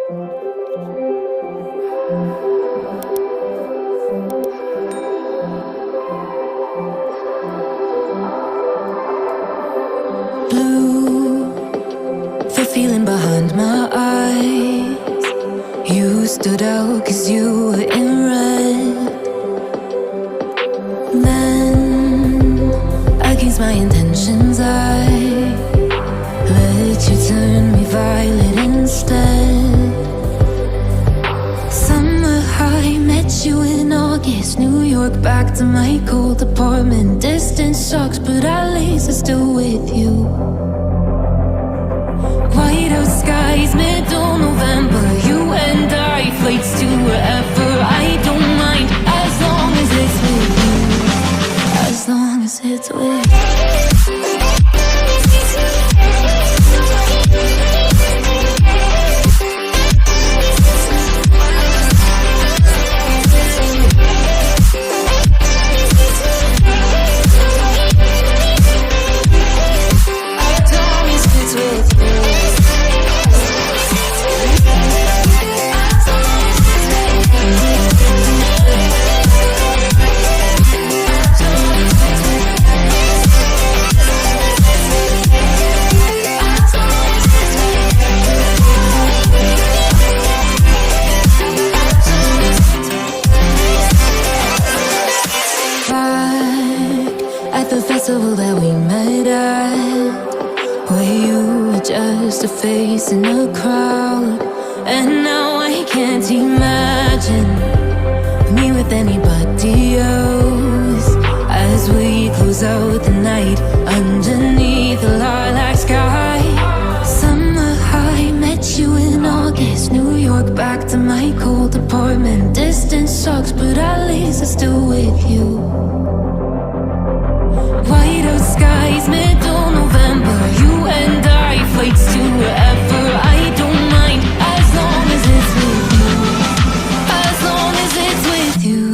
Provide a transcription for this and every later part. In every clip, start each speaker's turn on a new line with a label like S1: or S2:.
S1: Blue, the feeling behind my eyes. You stood out 'cause you were in red. Then, against my intentions, I let you turn me violet instead. Summer high, met you in August. New York, back to my cold apartment. Distance sucks, but at least I'm still with you. White out skies, middle November. You and I, flights to wherever. I don't mind, as long as it's with you. As long as it's with you. That we met at, where you were just a face in a crowd. And now I can't imagine me with anybody else. As we close out the night underneath the lilac sky. Summer high, met you in August. New York, back to my cold apartment. Distance sucks, but at least I'm still with you. White out skies, middle November. You and I, flights to wherever. I don't mind, as long as it's with you. As long as it's with you.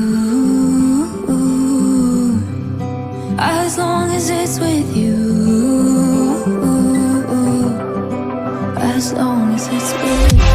S1: As long as it's with you. As long as it's with you.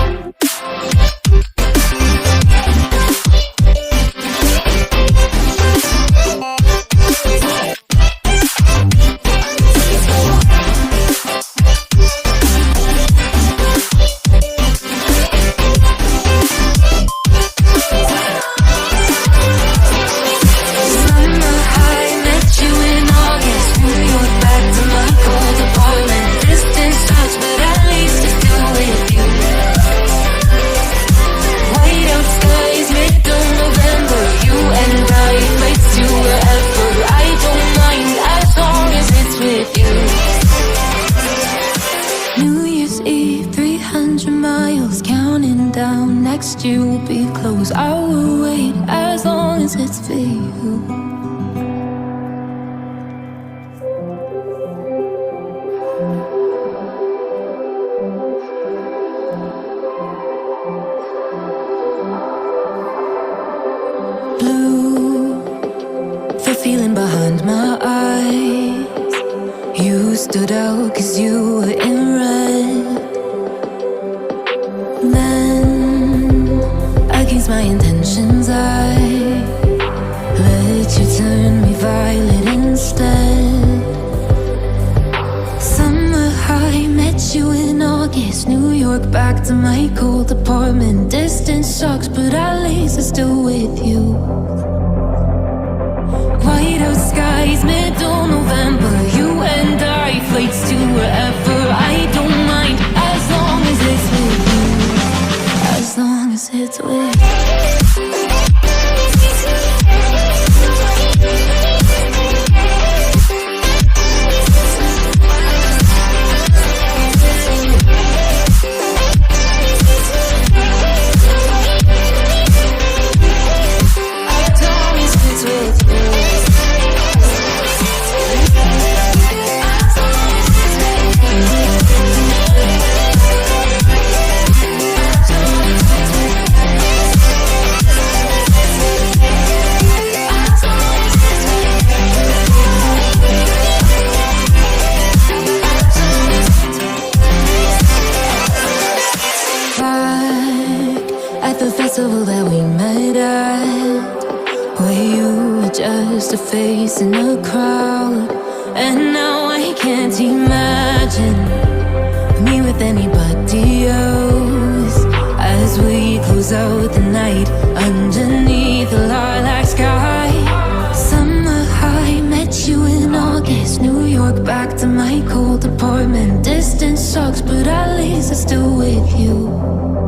S1: You will be close. I will wait as long as it's for you. Blue, the feeling behind my eyes. You stood out 'cause you were in red. Then, against my intentions, I let you turn me violet instead. Summer high, met you in August. New York, back to my cold apartment. Distance sucks, but at least I'm still with you. White out skies, middle November. You and I, flights to wherever. I don't mind, as long as it's with you. As long as it's with you. As long as it's with you. festival that we met at, where you were just a face in a crowd. And now I can't imagine me with anybody else, as we close out the night underneath the lilac sky. Summer high, met you in August, New York, back to my cold apartment. Distance sucks, but at least I'm still with you.